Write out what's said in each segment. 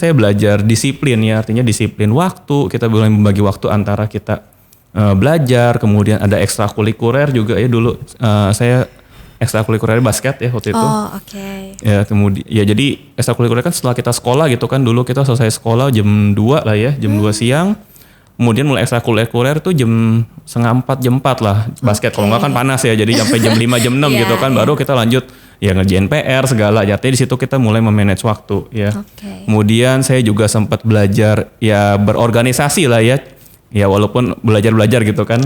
saya belajar disiplin ya, artinya disiplin waktu. Kita boleh membagi waktu antara kita belajar, kemudian ada ekstrakurikuler juga ya dulu. Saya ekstrakurikuler basket ya waktu itu. Oh, oke. Ya kemudian ya jadi ekstrakurikuler kan setelah kita sekolah gitu kan, dulu kita selesai sekolah jam 2 lah ya, jam 2 siang. Kemudian mulai ekstrakurikuler tuh jam 3:30 jam 4 lah basket. Kalau enggak kan panas ya, jadi sampai jam 5 jam 6 gitu kan baru kita lanjut ya ngerjain PR segala. Jadi di situ kita mulai memanage waktu ya. Kemudian saya juga sempat belajar ya berorganisasi lah ya. Ya walaupun belajar gitu kan.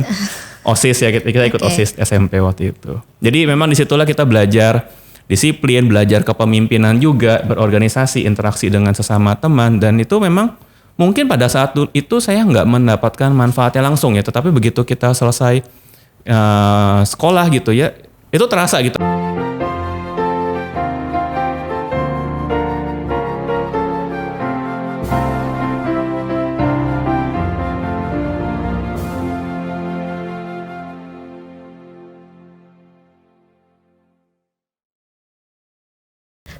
OSIS ya, kita ikut OSIS SMP waktu itu. Jadi memang disitulah kita belajar disiplin, belajar kepemimpinan juga, berorganisasi, interaksi dengan sesama teman. Dan itu memang mungkin pada saat itu saya nggak mendapatkan manfaatnya langsung ya. Tetapi begitu kita selesai sekolah gitu ya, itu terasa gitu.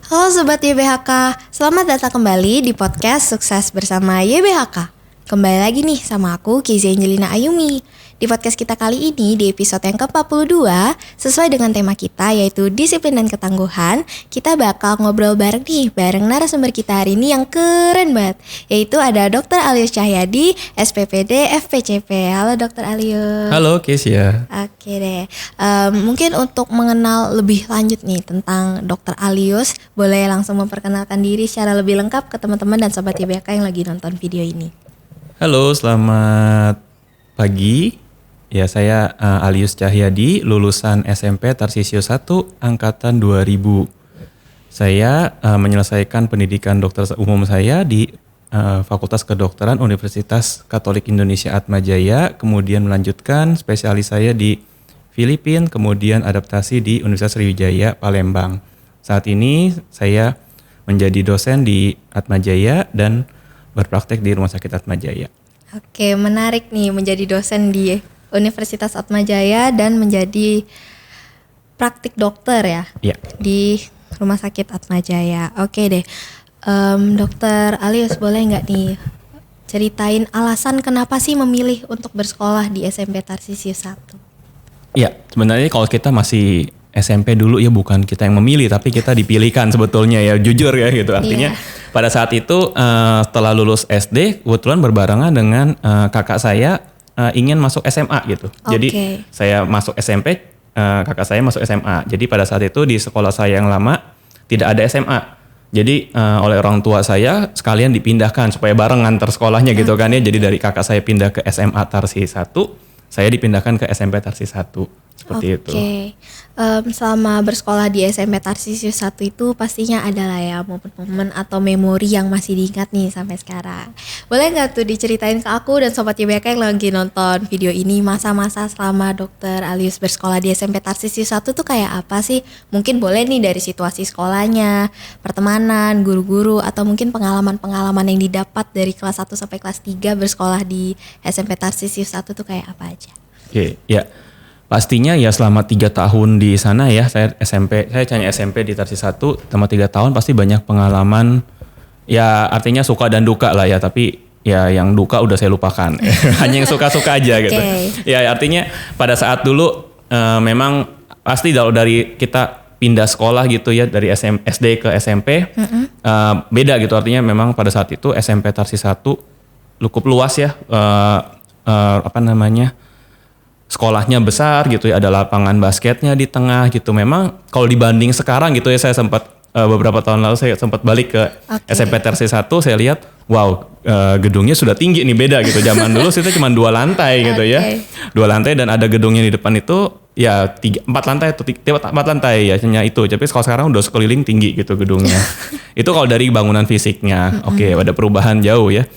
Halo Sobat YBHK, selamat datang kembali di podcast Sukses Bersama YBHK. Kembali lagi nih sama aku, Kezia Angelina Ayumi. Di podcast kita kali ini, di episode yang ke-42, sesuai dengan tema kita yaitu disiplin dan ketangguhan, kita bakal ngobrol bareng narasumber kita hari ini yang keren banget. Yaitu ada Dr. Alius Cahyadi, SPPD FPCP. Halo Dr. Alius. Halo Kezia. Oke deh, mungkin untuk mengenal lebih lanjut nih tentang Dr. Alius, boleh langsung memperkenalkan diri secara lebih lengkap ke teman-teman dan Sobat YBHK yang lagi nonton video ini. Halo, selamat pagi. Ya, saya Alius Cahyadi, lulusan SMP Tarsisius 1 angkatan 2000. Saya menyelesaikan pendidikan dokter umum saya di Fakultas Kedokteran Universitas Katolik Indonesia Atmajaya, kemudian melanjutkan spesialis saya di Filipina, kemudian adaptasi di Universitas Sriwijaya Palembang. Saat ini saya menjadi dosen di Atmajaya dan berpraktek di Rumah Sakit Atmajaya. Oke, menarik nih menjadi dosen di Universitas Atmajaya dan menjadi praktik dokter ya, di Rumah Sakit Atmajaya. Oke deh, Dokter Alius boleh nggak nih ceritain alasan kenapa sih memilih untuk bersekolah di SMP Tarsisius 1? Ya, sebenarnya kalau kita masih SMP dulu ya bukan kita yang memilih tapi kita dipilihkan sebetulnya ya, jujur ya gitu. Artinya pada saat itu setelah lulus SD kebetulan berbarengan dengan kakak saya ingin masuk SMA gitu. Jadi saya masuk SMP, kakak saya masuk SMA. Jadi pada saat itu di sekolah saya yang lama tidak ada SMA. Jadi oleh orang tua saya sekalian dipindahkan supaya bareng nganter sekolahnya gitu kan ya. Jadi dari kakak saya pindah ke SMA Tarsis 1, saya dipindahkan ke SMP Tarsis 1. Seperti itu. Selama bersekolah di SMP Tarsisius 1 itu pastinya ada lah ya momen-momen atau memori yang masih diingat nih sampai sekarang. Boleh nggak tuh diceritain ke aku dan Sobat YBHK yang lagi nonton video ini, masa-masa selama Dr. Alius bersekolah di SMP Tarsisius 1 tuh kayak apa sih? Mungkin boleh nih dari situasi sekolahnya, pertemanan, guru-guru, atau mungkin pengalaman-pengalaman yang didapat dari kelas 1 sampai kelas 3 bersekolah di SMP Tarsisius 1 tuh kayak apa aja? Oke, ya. Pastinya ya selama 3 tahun di sana ya, saya hanya SMP di Tarsis 1, selama 3 tahun pasti banyak pengalaman, ya artinya suka dan duka lah ya, tapi ya yang duka udah saya lupakan, hanya yang suka-suka aja gitu. Ya artinya pada saat dulu memang pasti dari kita pindah sekolah gitu ya, dari SD ke SMP, beda gitu, artinya memang pada saat itu SMP Tarsis 1 cukup luas ya, sekolahnya besar gitu ya, ada lapangan basketnya di tengah gitu. Memang kalau dibanding sekarang gitu ya, saya sempat beberapa tahun lalu saya sempat balik ke SMP Tarsis 1, saya lihat wow, gedungnya sudah tinggi nih, beda gitu. Zaman dulu itu cuma 2 lantai gitu ya. 2 lantai dan ada gedungnya di depan itu ya 4 lantai atau 4 lantai ya, hanya itu. Tapi kalau sekarang udah sekeliling tinggi gitu gedungnya. Itu kalau dari bangunan fisiknya. Oke, ada perubahan jauh ya.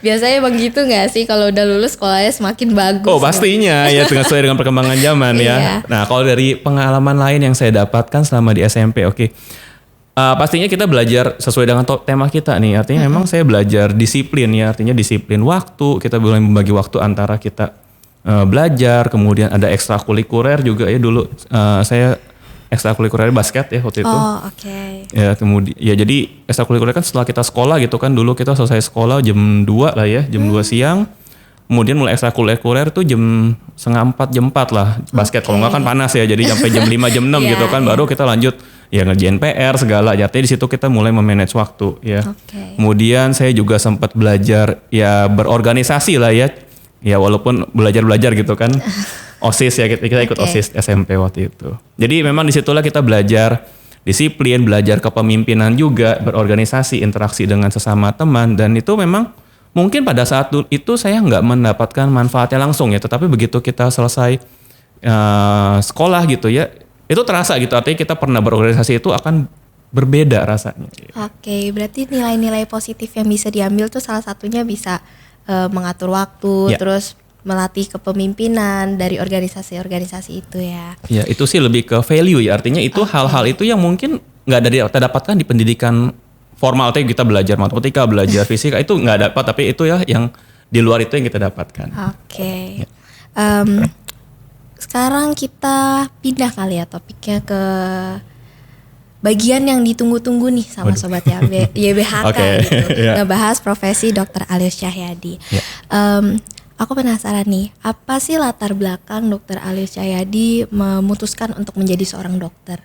Biasanya begitu nggak sih kalau udah lulus sekolahnya semakin bagus? Oh pastinya ya, sesuai dengan perkembangan zaman ya. Nah kalau dari pengalaman lain yang saya dapatkan selama di SMP, pastinya kita belajar sesuai dengan tema kita nih. Artinya memang saya belajar disiplin ya, artinya disiplin waktu. Kita boleh membagi waktu antara kita belajar, kemudian ada ekstrakurikuler juga ya dulu. Saya ekstrakurikuler basket ya waktu itu. Oh, oke. Ya kemudian ya jadi ekstrakurikuler kan setelah kita sekolah gitu kan, dulu kita selesai sekolah jam 2 lah ya, jam 2 siang. Kemudian mulai ekstrakurikuler tuh jam setengah 4, jam 4 lah basket. Kalau nggak kan panas ya, jadi sampai jam 5, jam 6 gitu kan, baru kita lanjut ya ngerjain PR segala. Jadi di situ kita mulai memanage waktu ya. Kemudian saya juga sempat belajar ya berorganisasi lah ya. Ya walaupun belajar gitu kan. OSIS ya, kita ikut OSIS SMP waktu itu. Jadi memang disitulah kita belajar disiplin, belajar kepemimpinan juga, berorganisasi, interaksi dengan sesama teman. Dan itu memang mungkin pada saat itu saya nggak mendapatkan manfaatnya langsung ya. Tetapi begitu kita selesai sekolah gitu ya, itu terasa gitu. Artinya kita pernah berorganisasi itu akan berbeda rasanya. Oke, berarti nilai-nilai positif yang bisa diambil tuh salah satunya bisa mengatur waktu, terus melatih kepemimpinan dari organisasi-organisasi itu ya. Ya itu sih lebih ke value ya, artinya itu hal-hal itu yang mungkin nggak kita dapatkan di pendidikan formal. Artinya kita belajar matematika, belajar fisika itu nggak dapat, tapi itu ya yang di luar itu yang kita dapatkan. Oke. Sekarang kita pindah kali ya topiknya ke bagian yang ditunggu-tunggu nih sama Sobat YBHK gitu. Ngebahas profesi Dr. Alius Cahyadi. Aku penasaran nih, apa sih latar belakang Dr. Alius Cahyadi memutuskan untuk menjadi seorang dokter?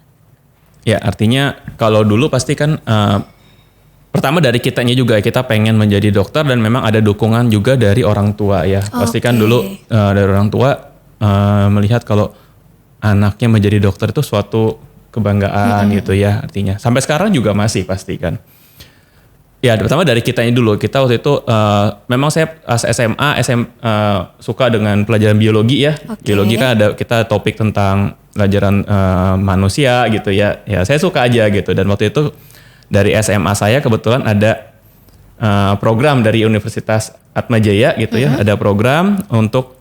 Ya artinya kalau dulu pasti kan pertama dari kitanya juga, kita pengen menjadi dokter dan memang ada dukungan juga dari orang tua ya. Pasti kan dulu dari orang tua melihat kalau anaknya menjadi dokter itu suatu kebanggaan gitu ya artinya. Sampai sekarang juga masih pasti kan. Ya pertama dari kitanya dulu, kita waktu itu memang saya SMA suka dengan pelajaran biologi ya. Biologi kan ada kita topik tentang pelajaran manusia gitu ya. Ya saya suka aja gitu, dan waktu itu dari SMA saya kebetulan ada program dari Universitas Atmajaya gitu ya. Ada program untuk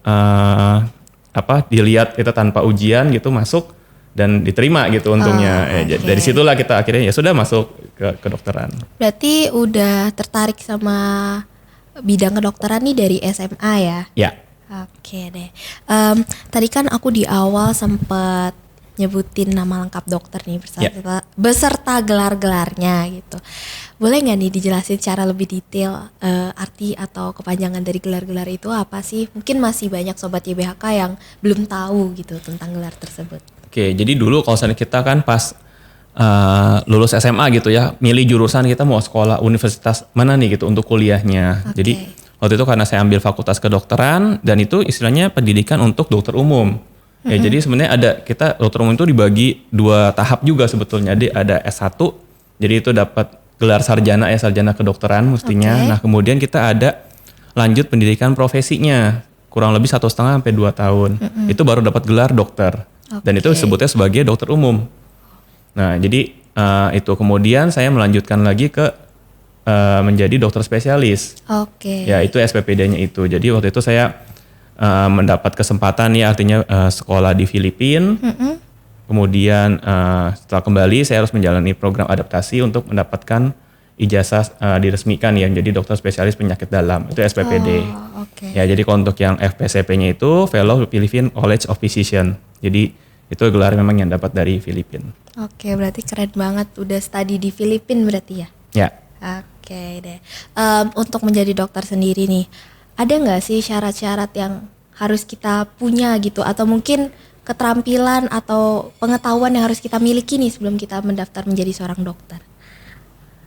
dilihat kita tanpa ujian gitu masuk dan diterima gitu untungnya. Dari situlah kita akhirnya ya sudah masuk ke kedokteran. Berarti udah tertarik sama bidang kedokteran nih dari SMA ya? Ya. Oke deh. Tadi kan aku di awal sempet nyebutin nama lengkap dokter nih beserta gelar-gelarnya gitu. Boleh nggak nih dijelasin secara lebih detail arti atau kepanjangan dari gelar-gelar itu apa sih? Mungkin masih banyak Sobat YBHK yang belum tahu gitu tentang gelar tersebut. Oke, jadi dulu kalau misalnya kita kan pas lulus SMA gitu ya, milih jurusan kita mau sekolah universitas mana nih gitu untuk kuliahnya. Jadi waktu itu karena saya ambil fakultas kedokteran dan itu istilahnya pendidikan untuk dokter umum. Ya jadi sebenarnya kita dokter umum itu dibagi 2 tahap juga sebetulnya. Jadi ada S1, jadi itu dapat gelar sarjana ya, sarjana kedokteran mestinya. Nah kemudian kita ada lanjut pendidikan profesinya, kurang lebih 1,5 sampai 2 tahun. Itu baru dapat gelar dokter. Dan itu disebutnya sebagai dokter umum. Nah jadi itu kemudian saya melanjutkan lagi ke menjadi dokter spesialis. Ya itu SPPD-nya itu. Jadi waktu itu saya mendapat kesempatan ya, artinya sekolah di Filipina. Kemudian setelah kembali saya harus menjalani program adaptasi untuk mendapatkan ijazah diresmikan ya menjadi dokter spesialis penyakit dalam. Itu SPPD. Ya jadi kalau untuk yang FPCP-nya itu Fellow Philippine College of Physician. Jadi itu gelar memang yang dapat dari Filipina. Oke, berarti keren banget udah studi di Filipina berarti ya? Ya. Oke deh. Untuk menjadi dokter sendiri nih, ada nggak sih syarat-syarat yang harus kita punya gitu, atau mungkin keterampilan atau pengetahuan yang harus kita miliki nih sebelum kita mendaftar menjadi seorang dokter?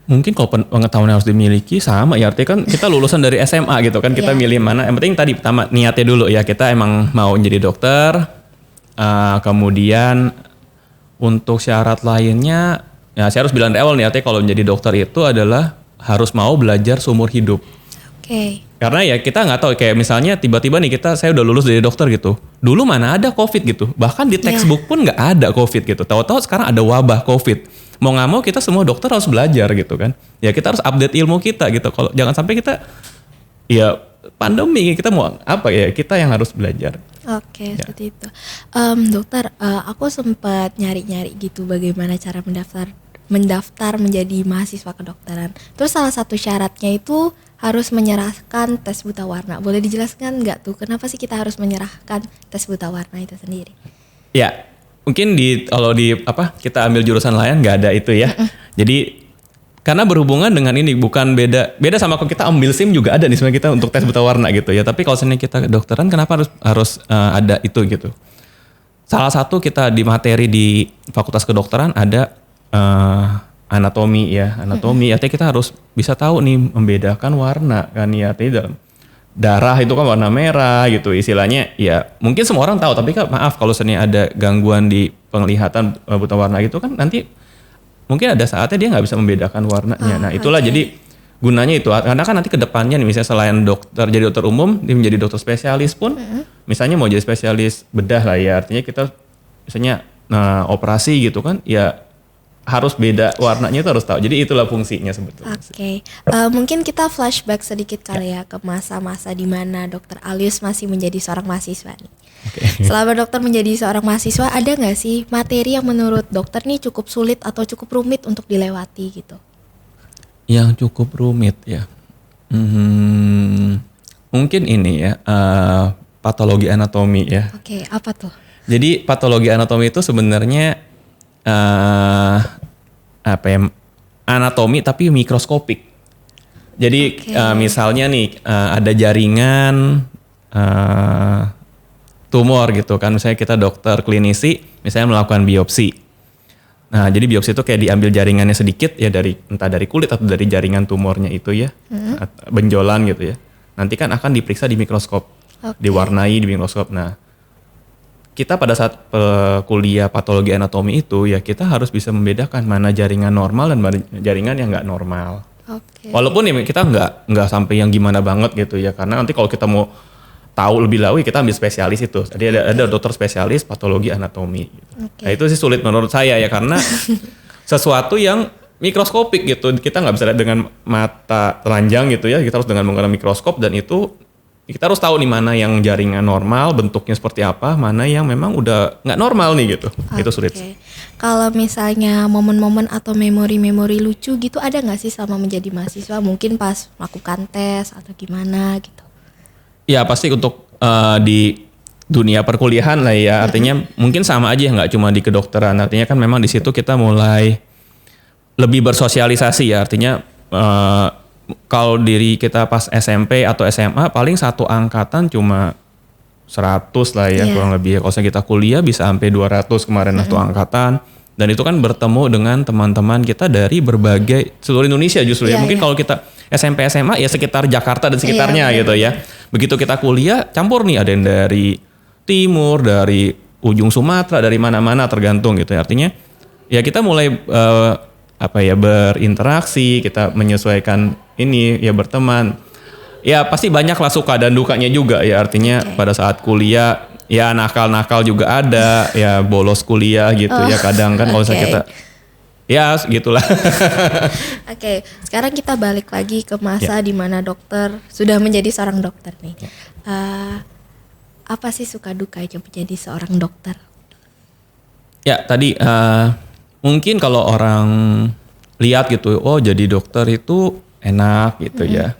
Mungkin kalau pengetahuan yang harus dimiliki sama ya, artinya kan kita lulusan dari SMA gitu kan, kita milih mana. Yang penting tadi pertama niatnya dulu ya, kita emang mau jadi dokter. Kemudian untuk syarat lainnya ya saya harus bilang dari awal nih, artinya kalau menjadi dokter itu adalah harus mau belajar seumur hidup. Karena ya kita nggak tahu, kayak misalnya tiba-tiba nih saya udah lulus dari dokter gitu, dulu mana ada COVID gitu, bahkan di textbook pun nggak ada COVID gitu, tahu-tahu sekarang ada wabah COVID. Mau nggak mau kita semua dokter harus belajar gitu kan, ya kita harus update ilmu kita gitu. Kalau jangan sampai kita ya pandemi, kita mau apa ya, kita yang harus belajar. Seperti itu. Dokter, aku sempat nyari-nyari gitu bagaimana cara mendaftar menjadi mahasiswa kedokteran. Terus salah satu syaratnya itu harus menyerahkan tes buta warna. Boleh dijelaskan nggak tuh kenapa sih kita harus menyerahkan tes buta warna itu sendiri? Ya, mungkin kalau di apa kita ambil jurusan lain nggak ada itu ya. Jadi karena berhubungan dengan ini bukan beda sama kalau kita ambil SIM juga ada nih sebenarnya kita untuk tes buta warna gitu ya. Tapi kalau sebenarnya kita kedokteran kenapa harus ada itu gitu. Salah satu kita di materi di Fakultas Kedokteran ada anatomi ya. Artinya kita harus bisa tahu nih membedakan warna kan ya. Artinya darah itu kan warna merah gitu istilahnya ya. Mungkin semua orang tahu tapi kan maaf kalau sebenarnya ada gangguan di penglihatan buta warna gitu kan nanti mungkin ada saatnya dia nggak bisa membedakan warnanya. Nah itulah jadi gunanya itu. Karena kan nanti ke depannya nih misalnya selain dokter jadi dokter umum, dia menjadi dokter spesialis pun, misalnya mau jadi spesialis bedah lah ya. Artinya kita misalnya operasi gitu kan, ya harus beda warnanya itu harus tahu. Jadi itulah fungsinya sebetulnya. Oke. Mungkin kita flashback sedikit kali ya ke masa-masa di mana Dokter Alius masih menjadi seorang mahasiswa nih. Selama dokter menjadi seorang mahasiswa, ada nggak sih materi yang menurut dokter nih cukup sulit atau cukup rumit untuk dilewati gitu? Yang cukup rumit ya, mungkin ini ya patologi anatomi ya. Oke, apa tuh? Jadi patologi anatomi itu sebenarnya apa ya, anatomi tapi mikroskopik. Jadi misalnya nih ada jaringan tumor gitu kan, misalnya kita dokter klinisi misalnya melakukan biopsi. Nah jadi biopsi itu kayak diambil jaringannya sedikit ya entah dari kulit atau dari jaringan tumornya itu ya, benjolan gitu ya. Nanti kan akan diperiksa di mikroskop, diwarnai di mikroskop. Nah kita pada saat kuliah patologi anatomi itu ya kita harus bisa membedakan mana jaringan normal dan mana jaringan yang nggak normal. Walaupun ya kita nggak sampai yang gimana banget gitu ya, karena nanti kalau kita mau tahu lebih jauh kita ambil spesialis itu. Jadi ada dokter spesialis patologi anatomi. Gitu. Nah itu sih sulit menurut saya ya karena sesuatu yang mikroskopik gitu. Kita nggak bisa lihat dengan mata telanjang gitu ya. Kita harus dengan menggunakan mikroskop dan itu kita harus tahu nih mana yang jaringan normal, bentuknya seperti apa, mana yang memang udah nggak normal nih gitu. Itu sulit. Kalau misalnya momen-momen atau memori-memori lucu gitu ada nggak sih sama menjadi mahasiswa? Mungkin pas melakukan tes atau gimana gitu? Ya pasti untuk di dunia perkuliahan lah ya, artinya mungkin sama aja nggak cuma di kedokteran, artinya kan memang di situ kita mulai lebih bersosialisasi ya, artinya kalau diri kita pas SMP atau SMA paling satu angkatan cuma 100 lah ya kurang lebih, kalau kita kuliah bisa sampai 200 kemarin satu angkatan. Dan itu kan bertemu dengan teman-teman kita dari berbagai seluruh Indonesia justru ya. Mungkin kalau kita SMP SMA ya sekitar Jakarta dan sekitarnya gitu ya. Begitu kita kuliah campur nih, ada yang dari timur, dari ujung Sumatera, dari mana-mana tergantung gitu ya. Artinya ya kita mulai berinteraksi, kita menyesuaikan ini ya berteman. Ya pasti banyak lah suka dan dukanya juga ya, artinya pada saat kuliah ya nakal-nakal juga ada, ya bolos kuliah gitu ya kadang kan kalau misalnya kita ya gitulah. Sekarang kita balik lagi ke masa di mana dokter sudah menjadi seorang dokter nih. Apa sih suka dukanya menjadi seorang dokter? Ya tadi mungkin kalau orang lihat gitu, oh jadi dokter itu enak gitu ya.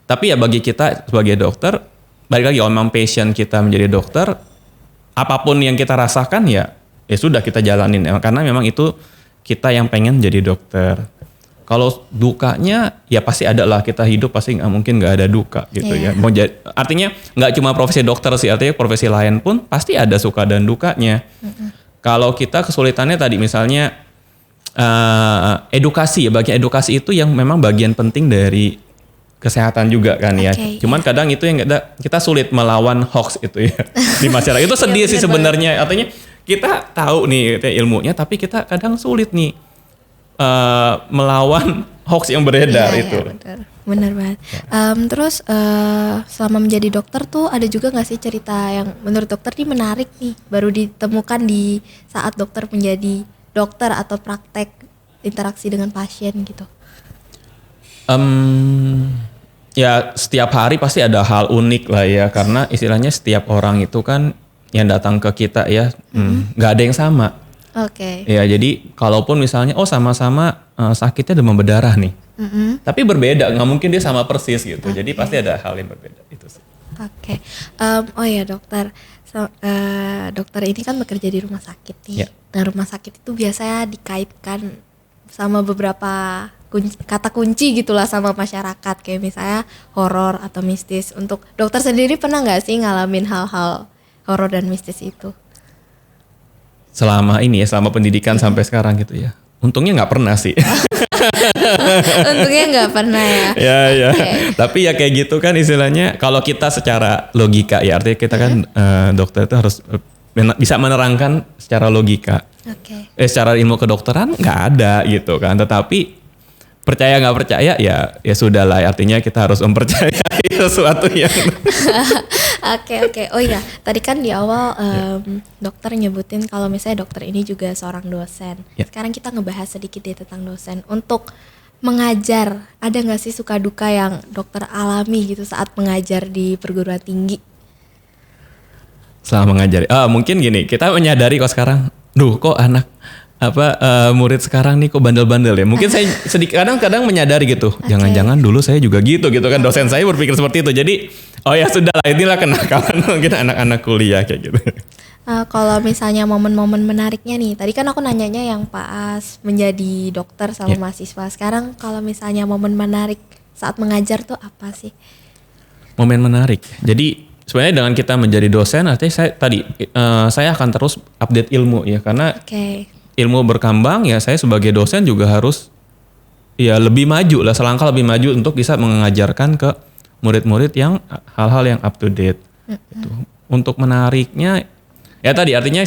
Tapi ya bagi kita sebagai dokter, balik lagi kalau memang passion kita menjadi dokter, apapun yang kita rasakan ya sudah kita jalanin karena memang itu kita yang pengen jadi dokter. Kalau dukanya ya pasti ada lah, kita hidup pasti mungkin nggak ada duka gitu ya. Artinya nggak cuma profesi dokter sih, artinya profesi lain pun pasti ada suka dan dukanya. Kalau kita kesulitannya tadi misalnya edukasi ya, bagian edukasi itu yang memang bagian penting dari kesehatan juga kan ya. Cuman kadang itu yang kita sulit melawan hoax itu ya di masyarakat. Itu sedih sih sebenarnya. Artinya kita tahu nih ilmunya tapi kita kadang sulit nih melawan hoax yang beredar itu. Benar banget. Terus selama menjadi dokter tuh ada juga nggak sih cerita yang menurut dokter ini menarik nih baru ditemukan di saat dokter menjadi dokter atau praktek interaksi dengan pasien gitu? Ya setiap hari pasti ada hal unik lah ya, karena istilahnya setiap orang itu kan yang datang ke kita ya nggak ada yang sama. Ya jadi kalaupun misalnya sama-sama sakitnya demam berdarah nih, tapi berbeda, nggak mungkin dia sama persis gitu. Jadi pasti ada hal yang berbeda itu sih. Oke. Oh ya dokter. Dokter ini kan bekerja di rumah sakit nih. Ya. Nah rumah sakit itu biasanya dikaitkan sama beberapa kata kunci gitulah sama masyarakat, kayak misalnya horor atau mistis. Untuk dokter sendiri pernah nggak sih ngalamin hal-hal horor dan mistis itu? Selama ini ya, selama pendidikan sampai sekarang gitu ya. Untungnya nggak pernah sih. Untungnya nggak pernah ya. Ya. Oke. Tapi ya kayak gitu kan istilahnya, kalau kita secara logika ya, artinya kita kan dokter itu harus bisa menerangkan secara logika. Oke. Secara ilmu kedokteran nggak ada gitu kan. Tetapi percaya nggak percaya ya sudahlah. Artinya kita harus mempercayai sesuatu yang. Oke. Oh iya, tadi kan di awal dokter nyebutin kalau misalnya dokter ini juga seorang dosen. Ya. Sekarang kita ngebahas sedikit deh tentang dosen. Untuk mengajar, ada nggak sih suka duka yang dokter alami gitu saat mengajar di perguruan tinggi? Selama mengajari. Mungkin gini, kita menyadari kok sekarang, kok anak murid sekarang nih kok bandel-bandel ya. Mungkin saya sedikit kadang-kadang menyadari gitu. Jangan-jangan dulu saya juga gitu kan. Dosen saya berpikir seperti itu. Jadi ya sudahlah, inilah kenakalan mungkin anak-anak kuliah kayak gitu. Kalau misalnya momen-momen menariknya nih, tadi kan aku nanyanya yang pas menjadi dokter sama mahasiswa. Sekarang kalau misalnya momen menarik saat mengajar tuh apa sih? Momen menarik. Jadi sebenarnya dengan kita menjadi dosen, artinya saya akan terus update ilmu ya, karena ilmu berkembang ya. Saya sebagai dosen juga harus ya lebih maju lah, selangkah lebih maju untuk bisa mengajarkan ke murid-murid yang hal-hal yang up to date. Gitu. Untuk menariknya ya tadi artinya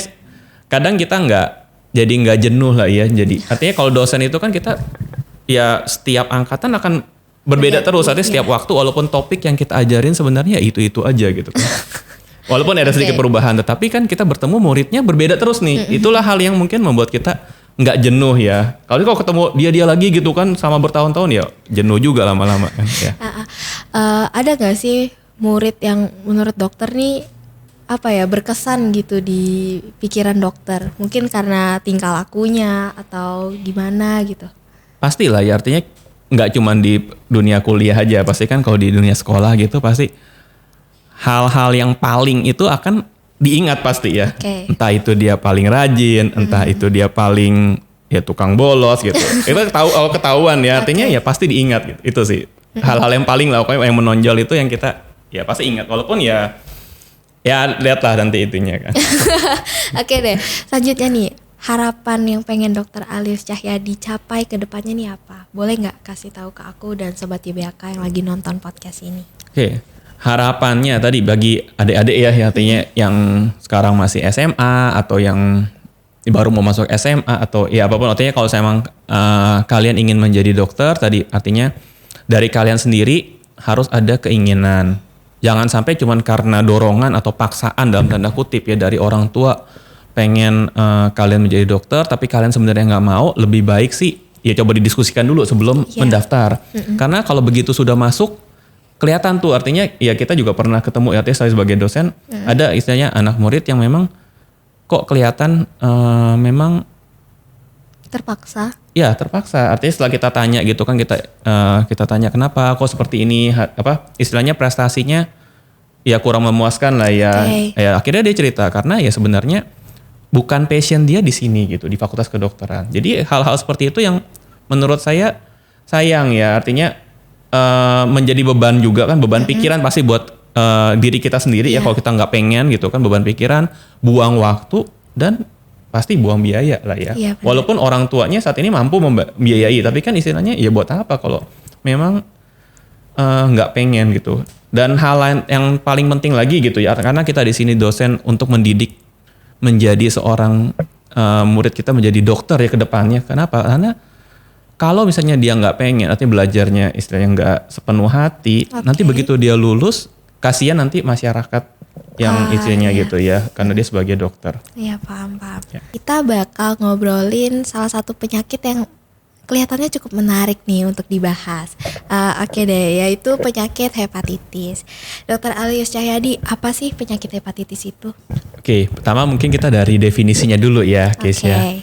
kadang kita nggak jenuh lah ya. Jadi artinya kalau dosen itu kan kita ya setiap angkatan akan berbeda terus. Artinya setiap waktu walaupun topik yang kita ajarin sebenarnya itu aja gitu kan. Walaupun ada sedikit perubahan, tetapi kan kita bertemu muridnya berbeda terus nih. Itulah hal yang mungkin membuat kita nggak jenuh ya. Kalau ketemu dia lagi gitu kan sama bertahun-tahun ya jenuh juga lama-lama kan. Ya. Ada nggak sih murid yang menurut dokter nih berkesan gitu di pikiran dokter? Mungkin karena tingkah lakunya atau gimana gitu? Pastilah ya, artinya nggak cuma di dunia kuliah aja. Pasti kan kalau di dunia sekolah gitu pasti hal-hal yang paling itu akan diingat pasti ya. Entah itu dia paling rajin, entah itu dia paling ya tukang bolos gitu. Itu ketahuan ya, artinya ya pasti diingat gitu. Itu sih hal-hal yang paling lah, pokoknya yang menonjol itu yang kita ya pasti ingat. Walaupun ya lihatlah nanti itunya kan. Oke deh, selanjutnya nih, harapan yang pengen Dokter Alius Cahyadi capai ke depannya nih apa? Boleh nggak kasih tahu ke aku dan Sobat YBHK yang lagi nonton podcast ini? Oke. Harapannya tadi bagi adik-adik ya, artinya yang sekarang masih SMA atau yang baru mau masuk SMA atau ya apapun, artinya kalau saya emang kalian ingin menjadi dokter, tadi artinya dari kalian sendiri harus ada keinginan. Jangan sampai cuman karena dorongan atau paksaan dalam tanda kutip ya dari orang tua pengen kalian menjadi dokter, tapi kalian sebenarnya nggak mau. Lebih baik sih ya coba didiskusikan dulu sebelum mendaftar. Karena kalau begitu sudah masuk kelihatan tuh, artinya ya kita juga pernah ketemu ya, artinya saya sebagai dosen ada istilahnya anak murid yang memang kok kelihatan memang terpaksa. Ya terpaksa, artinya setelah kita tanya gitu kan, kita tanya kenapa kok seperti ini, istilahnya prestasinya ya kurang memuaskan lah ya. Ya akhirnya dia cerita karena ya sebenarnya bukan passion dia di sini gitu, di Fakultas Kedokteran. Jadi hal-hal seperti itu yang menurut saya sayang ya, artinya menjadi beban juga kan, beban pikiran pasti buat diri kita sendiri ya, kalau kita nggak pengen gitu kan, beban pikiran, buang waktu dan pasti buang biaya lah ya. Walaupun orang tuanya saat ini mampu membiayai, tapi kan istilahnya ya buat apa kalau memang nggak pengen gitu. Dan hal lain yang paling penting lagi gitu ya, karena kita di sini dosen untuk mendidik menjadi seorang murid kita menjadi dokter ya ke depannya. Kenapa? Karena kalau misalnya dia nggak pengen, artinya belajarnya istilahnya nggak sepenuh hati, nanti begitu dia lulus, kasihan nanti masyarakat yang istilahnya gitu ya, karena dia sebagai dokter. Iya paham. Ya. Kita bakal ngobrolin salah satu penyakit yang kelihatannya cukup menarik nih untuk dibahas. Oke deh, yaitu penyakit hepatitis. Dokter Alius Cahyadi, apa sih penyakit hepatitis itu? Oke, pertama mungkin kita dari definisinya dulu ya, Kes ya.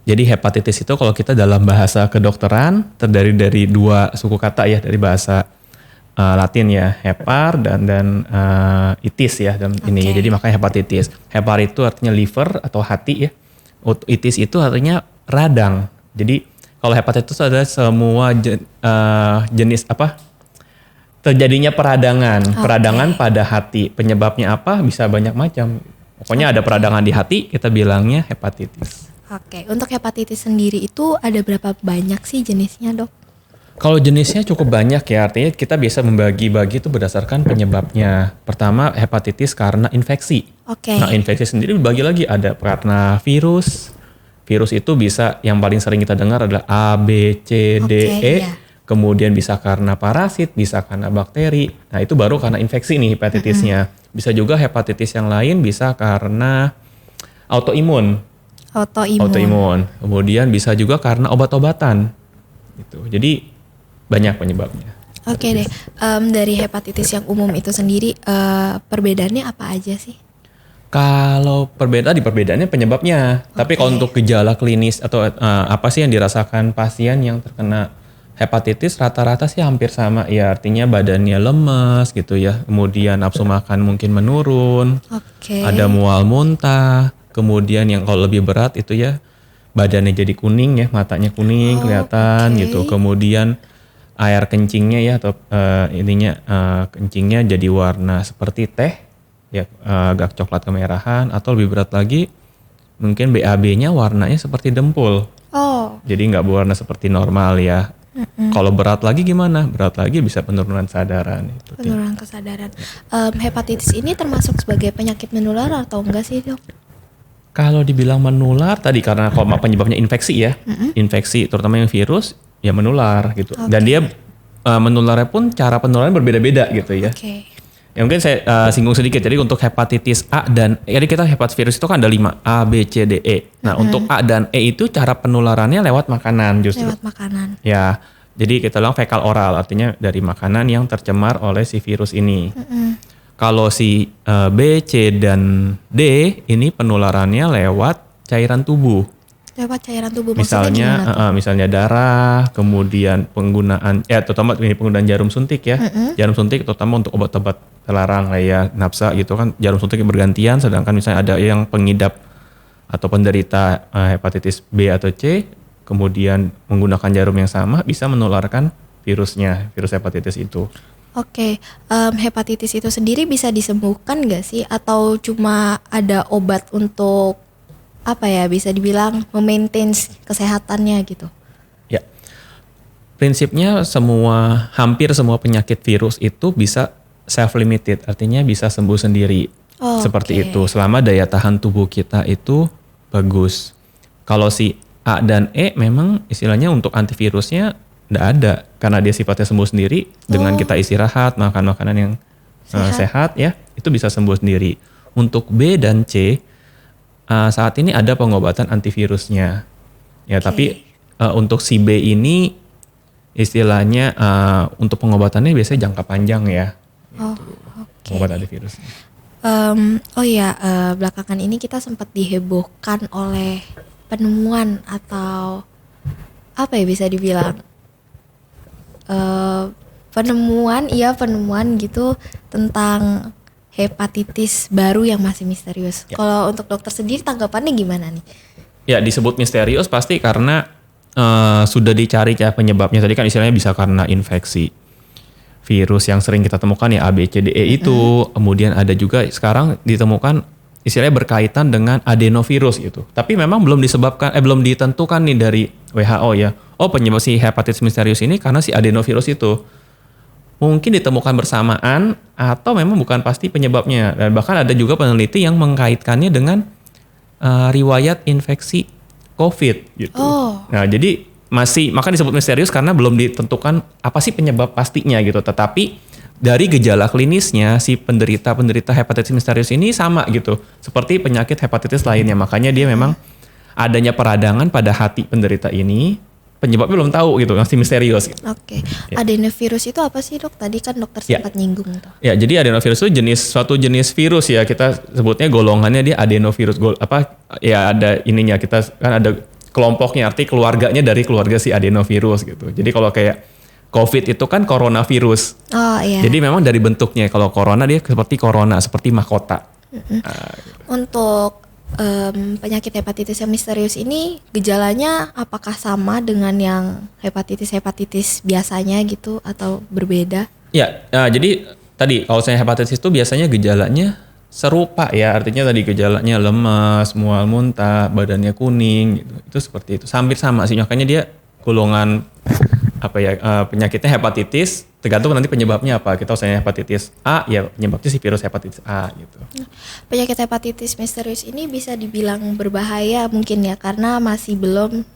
Jadi hepatitis itu kalau kita dalam bahasa kedokteran terdiri dari dua suku kata ya, dari bahasa Latin ya, hepar dan itis ya dalam ini. Oke. Jadi makanya hepatitis. Hepar itu artinya liver atau hati ya. Itis itu artinya radang. Jadi kalau hepatitis ada semua jenis apa? Terjadinya peradangan pada hati. Penyebabnya apa? Bisa banyak macam. Pokoknya ada peradangan di hati, kita bilangnya hepatitis. Oke, untuk hepatitis sendiri itu ada berapa banyak sih jenisnya, Dok? Kalau jenisnya cukup banyak ya, artinya kita bisa membagi-bagi itu berdasarkan penyebabnya. Pertama, hepatitis karena infeksi. Oke. Nah, infeksi sendiri dibagi lagi, ada karena virus. Virus itu bisa, yang paling sering kita dengar adalah A, B, C, D, Oke, E. iya. Kemudian bisa karena parasit, bisa karena bakteri. Nah, itu baru karena infeksi nih hepatitisnya. Bisa juga hepatitis yang lain bisa karena autoimun. Autoimun. Kemudian bisa juga karena obat-obatan. Gitu. Jadi banyak penyebabnya. Oke deh, dari hepatitis yang umum itu sendiri perbedaannya apa aja sih? Kalau perbedaannya penyebabnya. Tapi kalau untuk gejala klinis atau apa sih yang dirasakan pasien yang terkena hepatitis rata-rata sih hampir sama. Ya artinya badannya lemas gitu ya. Kemudian nafsu makan mungkin menurun. Oke. Ada mual muntah. Kemudian yang kalau lebih berat itu ya badannya jadi kuning ya, matanya kuning kelihatan oke. gitu. Kemudian air kencingnya ya atau kencingnya jadi warna seperti teh ya, agak coklat kemerahan, atau lebih berat lagi mungkin BAB-nya warnanya seperti dempul. Oh, Jadi nggak berwarna seperti normal ya. Kalau berat lagi gimana? Berat lagi bisa penurunan kesadaran itu. penurunan kesadaran. Hepatitis ini termasuk sebagai penyakit menular atau enggak sih, Dok? Kalau dibilang menular tadi karena kalau penyebabnya infeksi ya, infeksi terutama yang virus ya menular gitu. Dan dia menularnya pun cara penularannya berbeda-beda gitu ya. Oke. Ya mungkin saya singgung sedikit. Jadi untuk hepatitis A dan E, jadi kita hepatitis virus itu kan ada 5, A, B, C, D, E. Nah untuk A dan E itu cara penularannya lewat makanan justru. Lewat makanan. Ya, jadi kita bilang fekal oral, artinya dari makanan yang tercemar oleh si virus ini. Kalau si B, C, dan D ini penularannya lewat cairan tubuh. Lewat cairan tubuh, maksudnya gimana tuh? Misalnya darah, kemudian penggunaan, terutama ini penggunaan jarum suntik ya. Jarum suntik terutama untuk obat-obat terlarang kayak nafsa gitu kan, jarum suntik bergantian, sedangkan misalnya ada yang pengidap atau penderita hepatitis B atau C, kemudian menggunakan jarum yang sama bisa menularkan virusnya, virus hepatitis itu. Oke, hepatitis itu sendiri bisa disembuhkan nggak sih? Atau cuma ada obat untuk apa ya, bisa dibilang memaintain kesehatannya gitu? Ya, prinsipnya hampir semua penyakit virus itu bisa self-limited, artinya bisa sembuh sendiri. Oh, Seperti oke. itu, selama daya tahan tubuh kita itu bagus. Kalau si A dan E memang istilahnya untuk antivirusnya nggak ada, karena dia sifatnya sembuh sendiri dengan kita istirahat, makan makanan yang sehat ya, itu bisa sembuh sendiri. Untuk B dan C saat ini ada pengobatan antivirusnya, ya. Tapi untuk si B ini istilahnya untuk pengobatannya biasanya jangka panjang ya, Oh, oke. pengobatan antivirus. Oh iya, belakangan ini kita sempat dihebohkan oleh penemuan atau apa ya bisa dibilang penemuan gitu tentang hepatitis baru yang masih misterius. Ya. Kalau untuk dokter sendiri tanggapannya gimana nih? Ya disebut misterius pasti karena sudah dicari ya penyebabnya. Tadi kan istilahnya bisa karena infeksi virus yang sering kita temukan ya A, B, C, D, E itu. Kemudian ada juga sekarang ditemukan istilahnya berkaitan dengan adenovirus gitu. Tapi memang belum ditentukan nih dari WHO ya. Oh penyebab si hepatitis misterius ini karena si adenovirus itu. Mungkin ditemukan bersamaan atau memang bukan pasti penyebabnya. Dan bahkan ada juga peneliti yang mengkaitkannya dengan riwayat infeksi COVID gitu. Oh. Nah jadi maka disebut misterius karena belum ditentukan apa sih penyebab pastinya gitu. Tetapi dari gejala klinisnya si penderita hepatitis misterius ini sama gitu. Seperti penyakit hepatitis lainnya. Makanya dia memang adanya peradangan pada hati penderita ini. Penyebabnya belum tahu gitu, masih misterius. Gitu. Oke. Ya. Adenovirus itu apa sih, Dok? Tadi kan dokter sempat nyinggung tuh. Ya, jadi adenovirus itu suatu jenis virus ya. Kita sebutnya golongannya dia adenovirus. Ada ininya, kita kan ada kelompoknya, arti keluarganya dari keluarga si adenovirus gitu. Jadi kalau kayak COVID itu kan coronavirus. Oh iya. Jadi memang dari bentuknya kalau corona dia seperti corona, seperti mahkota. Untuk penyakit hepatitis yang misterius ini gejalanya apakah sama dengan yang hepatitis biasanya gitu atau berbeda? Ya, jadi tadi kalau saya hepatitis itu biasanya gejalanya serupa ya, artinya tadi gejalanya lemas, mual muntah, badannya kuning gitu. Itu seperti itu. Hampir sama sih, makanya dia golongan penyakitnya hepatitis, tergantung nanti penyebabnya apa. Kita usahanya hepatitis A, ya penyebabnya si virus hepatitis A gitu. Penyakit hepatitis misterius ini bisa dibilang berbahaya mungkin ya karena masih belum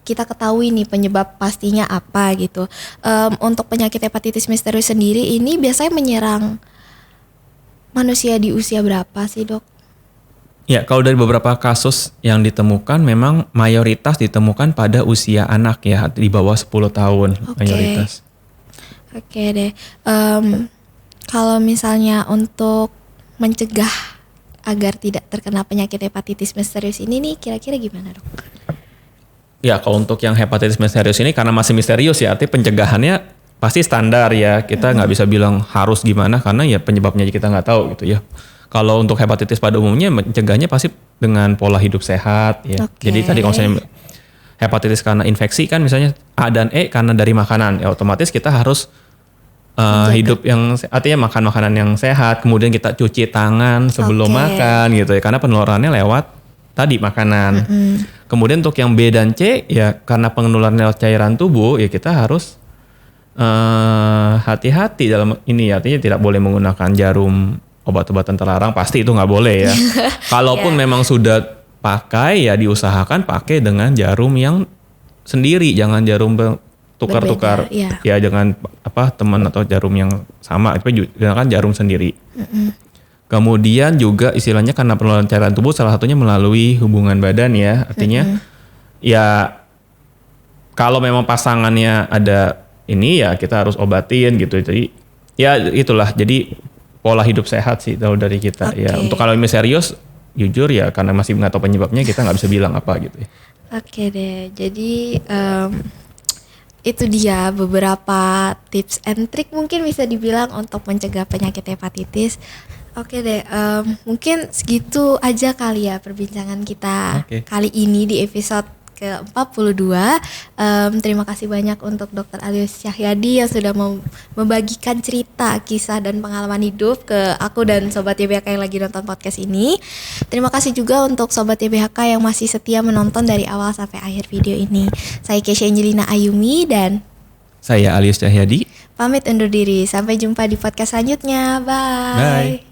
kita ketahui nih penyebab pastinya apa gitu. Untuk penyakit hepatitis misterius sendiri ini biasanya menyerang manusia di usia berapa sih, Dok? Ya, kalau dari beberapa kasus yang ditemukan memang mayoritas ditemukan pada usia anak ya, di bawah 10 tahun mayoritas. Oke deh. Kalau misalnya untuk mencegah agar tidak terkena penyakit hepatitis misterius ini nih kira-kira gimana, Dok? Ya, kalau untuk yang hepatitis misterius ini karena masih misterius ya, artinya pencegahannya pasti standar ya. Kita nggak bisa bilang harus gimana karena ya penyebabnya kita nggak tahu gitu ya. Kalau untuk hepatitis pada umumnya mencegahnya pasti dengan pola hidup sehat ya. Okay. Jadi tadi kalau misalnya hepatitis karena infeksi kan misalnya A dan E karena dari makanan, ya otomatis kita harus hidup yang artinya makan makanan yang sehat, kemudian kita cuci tangan sebelum makan gitu ya, karena penularannya lewat tadi makanan. Kemudian untuk yang B dan C ya karena penularan lewat cairan tubuh ya kita harus hati-hati dalam ini ya, artinya tidak boleh menggunakan jarum obat-obatan terlarang, pasti itu nggak boleh ya. Kalaupun memang sudah pakai ya diusahakan pakai dengan jarum yang sendiri, jangan jarum tukar-tukar. Ya jangan teman atau jarum yang sama, tapi gunakan jarum sendiri. Kemudian juga istilahnya karena penularan cairan tubuh salah satunya melalui hubungan badan ya, artinya ya kalau memang pasangannya ada ini ya kita harus obatin gitu. Jadi ya itulah, jadi pola hidup sehat sih kalau dari kita ya. Untuk kalau misterius jujur ya karena masih nggak tahu penyebabnya kita nggak bisa bilang apa gitu ya. Oke deh, jadi itu dia beberapa tips and trick mungkin bisa dibilang untuk mencegah penyakit hepatitis. Oke deh, mungkin segitu aja kali ya perbincangan kita kali ini di episode ke-42. Terima kasih banyak untuk Dr. Alius Cahyadi yang sudah membagikan cerita, kisah dan pengalaman hidup ke aku dan Sobat YBHK yang lagi nonton podcast ini. Terima kasih juga untuk Sobat YBHK yang masih setia menonton dari awal sampai akhir video ini. Saya Kesha Angelina Ayumi dan saya Alius Cahyadi. Pamit undur diri. Sampai jumpa di podcast selanjutnya. Bye. Bye.